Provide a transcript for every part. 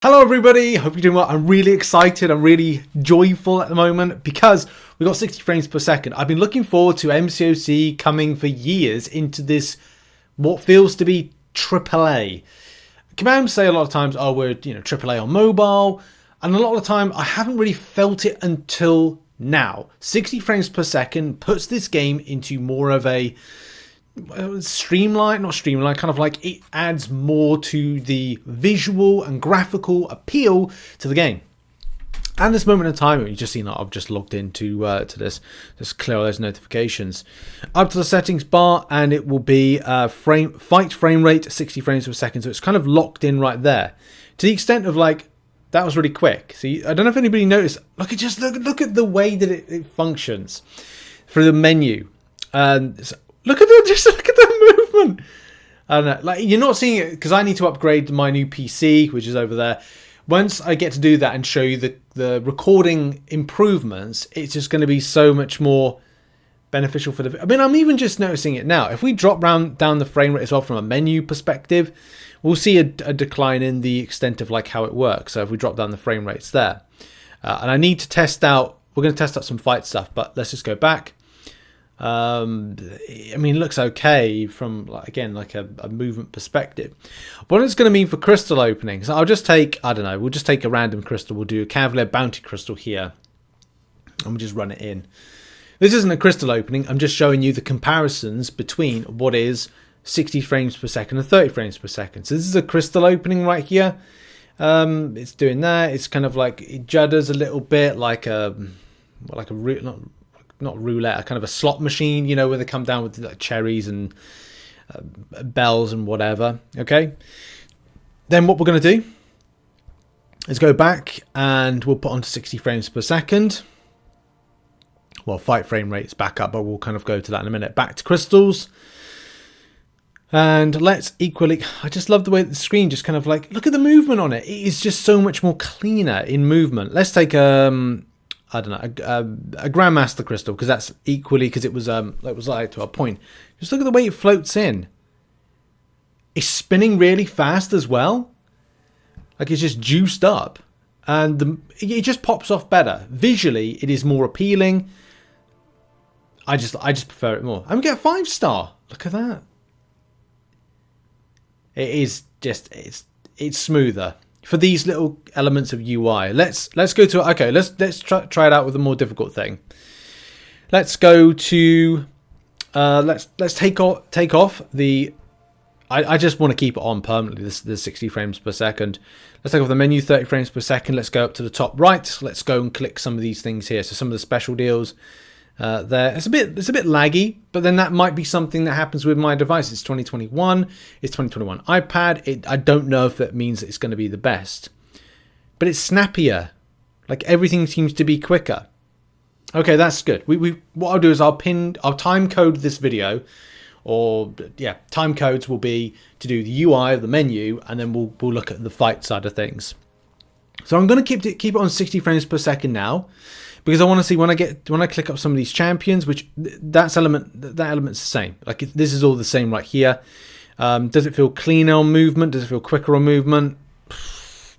Hello everybody, hope you're doing well. I'm really excited, I'm really joyful at the moment because we got 60 frames per second. I've been looking forward to MCOC coming for years into this, what feels to be AAA. Commands say a lot of times, oh, we're AAA on mobile, and a lot of the time I haven't really felt it until now. 60 frames per second puts this game into more of a streamlined, kind of like it adds more to the visual and graphical appeal to the game. And this moment in time, you just seen that I've just logged into to this, just clear all those notifications up to the settings bar, and it will be fight frame rate 60 frames per second. So it's kind of locked in right there to the extent of like that was really quick. See, I don't know if anybody noticed. Look at the way that it functions through the menu, and look at the movement. I don't know, like you're not seeing it because I need to upgrade my new PC, which is over there. Once I get to do that and show you the recording improvements, it's just going to be so much more beneficial for the. I mean, I'm even just noticing it now. If we drop down the frame rate as well from a menu perspective, we'll see a decline in the extent of like how it works. So if we drop down the frame rates there, and I need to test out. We're going to test out some fight stuff, but let's just go back. I mean, it looks okay from like a movement perspective. What it's going to mean for crystal openings, I'll just take, I don't know, we'll just take a random crystal. We'll do a Cavalier Bounty crystal here, and we'll just run it in. This isn't a crystal opening. I'm just showing you the comparisons between what is 60 frames per second and 30 frames per second. So this is a crystal opening right here. It's doing that. It's kind of like it judders a little bit like a not roulette, a kind of a slot machine, where they come down with like cherries and bells and whatever. Okay, then what we're going to do is go back and we'll put on to 60 frames per second. Well, fight frame rate's back up, but we'll kind of go to that in a minute. Back to crystals, and let's equally. I just love the way the screen just kind of like, look at the movement on it. It is just so much more cleaner in movement. Let's take I don't know, a Grandmaster crystal, because that's equally, because it was like to a point. Just look at the way it floats in. It's spinning really fast as well. Like it's just juiced up, and it just pops off better visually. It is more appealing. I just prefer it more. I'm gonna get a 5-star. Look at that. It is just it's smoother. For these little elements of UI, let's go to okay. Let's try it out with a more difficult thing. Let's go to let's take off the. I just want to keep it on permanently. This is 60 frames per second. Let's take off the menu 30 frames per second. Let's go up to the top right. Let's go and click some of these things here. So some of the special deals. There it's a bit laggy, but then that might be something that happens with my device. It's 2021, it's 2021 iPad. I don't know if that means it's going to be the best, but it's snappier. Like everything seems to be quicker. Okay, that's good. What I'll do is I'll time code this video, or yeah, time codes will be to do the UI of the menu, and then we'll look at the fight side of things. So I'm going to keep it on 60 frames per second now. Because I want to see when I click up some of these champions, which that element's the same. Like this is all the same right here. Does it feel cleaner on movement? Does it feel quicker on movement?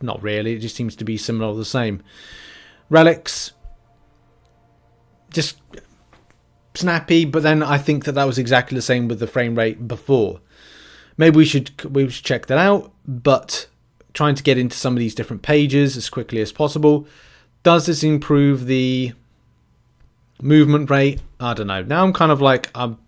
Not really. It just seems to be similar or the same. Relics, just snappy. But then I think that was exactly the same with the frame rate before. Maybe we should check that out. But trying to get into some of these different pages as quickly as possible. Does this improve the movement rate? I don't know. Now I'm kind of like, I'm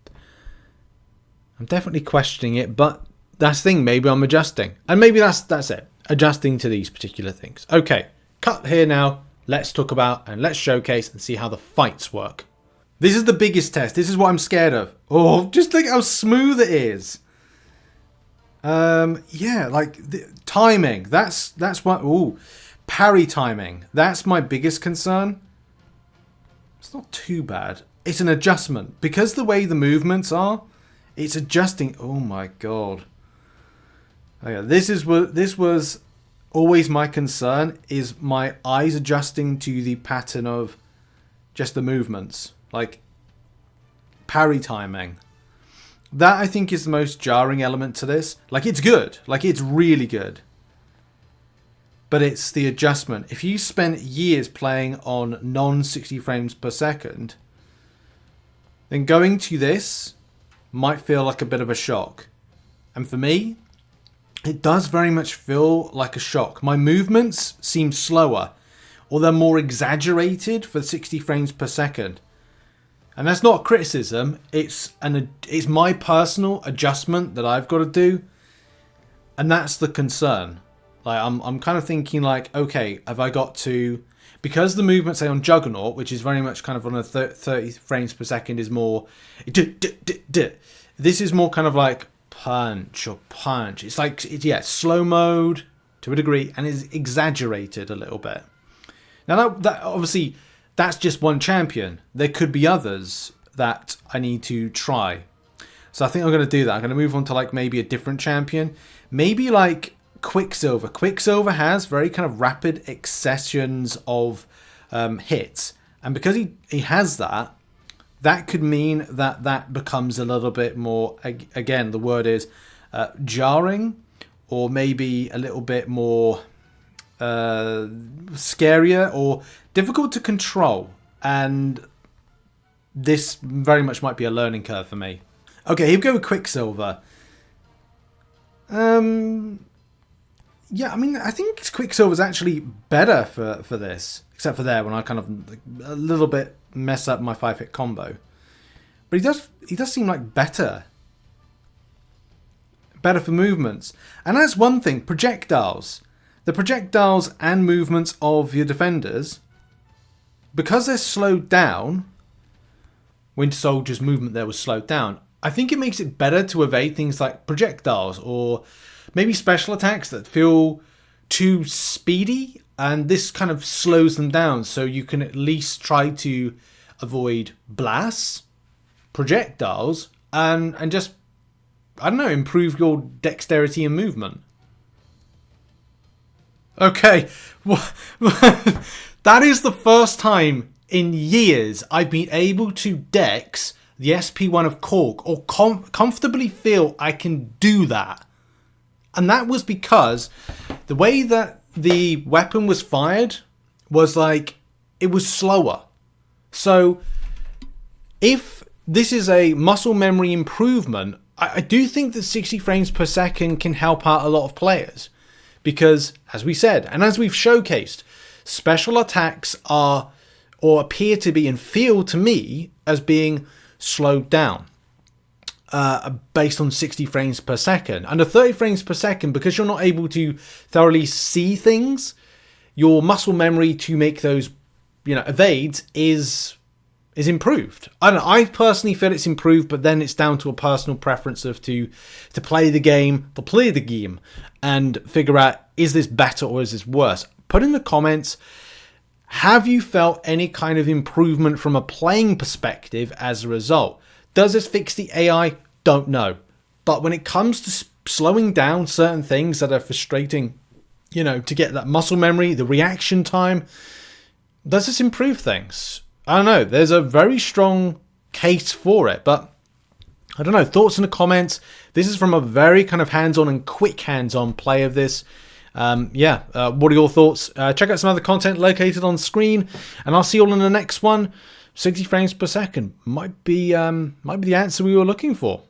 definitely questioning it, but that's the thing. Maybe I'm adjusting. And maybe that's it. Adjusting to these particular things. Okay, cut here now. Let's talk about and let's showcase and see how the fights work. This is the biggest test. This is what I'm scared of. Oh, just think how smooth it is. Yeah, like the timing. That's what, ooh. Parry timing, that's my biggest concern. It's not too bad. It's an adjustment. Because the way the movements are, it's adjusting. Oh my god. Okay, this was always my concern, is my eyes adjusting to the pattern of just the movements. Like parry timing. That I think is the most jarring element to this. Like it's good. Like it's really good. but it's the adjustment. If you spent years playing on non-60 frames per second, then going to this might feel like a bit of a shock. And for me, it does very much feel like a shock. My movements seem slower, or they're more exaggerated for 60 frames per second. And that's not a criticism, it's my personal adjustment that I've got to do. And that's the concern. Like I'm kind of thinking like, okay, have I got to, because the movement, say on Juggernaut, which is very much kind of on a 30 frames per second, is more, this is more kind of like punch or punch. It's like, slow mode to a degree, and is exaggerated a little bit. Now that obviously, that's just one champion. There could be others that I need to try. So I think I'm going to do that. I'm going to move on to like maybe a different champion. Maybe like Quicksilver. Quicksilver has very kind of rapid accessions of hits. And because he has that, that could mean that becomes a little bit more, again, the word is jarring, or maybe a little bit more scarier or difficult to control. And this very much might be a learning curve for me. Okay, here we go with Quicksilver. Yeah, I mean, I think Quicksilver's actually better for this, except for there when I kind of a little bit mess up my 5-hit combo. But he does seem like better for movements. And that's one thing, projectiles. The projectiles and movements of your defenders, because they're slowed down, Winter Soldier's movement there was slowed down, I think it makes it better to evade things like projectiles or maybe special attacks that feel too speedy, and this kind of slows them down, so you can at least try to avoid blasts, projectiles, and just, I don't know, improve your dexterity and movement. Okay, that is the first time in years I've been able to dex the SP1 of Korg, or comfortably feel I can do that. And that was because the way that the weapon was fired was like, it was slower. So if this is a muscle memory improvement, I do think that 60 frames per second can help out a lot of players. Because, as we said, and as we've showcased, special attacks are, or appear to be and feel to me as being slowed down based on 60 frames per second. Under 30 frames per second, because you're not able to thoroughly see things, your muscle memory to make those, evades is improved. I don't know, I personally feel it's improved, but then it's down to a personal preference of to play the game, and figure out, is this better or is this worse? Put in the comments, have you felt any kind of improvement from a playing perspective as a result? Does this fix the AI? Don't know. But when it comes to slowing down certain things that are frustrating, to get that muscle memory, the reaction time, does this improve things? I don't know. There's a very strong case for it, but I don't know. Thoughts in the comments. This is from a very kind of hands-on and quick hands-on play of this. What are your thoughts? Check out some other content located on screen, and I'll see you all in the next one. 60 frames per second might be the answer we were looking for.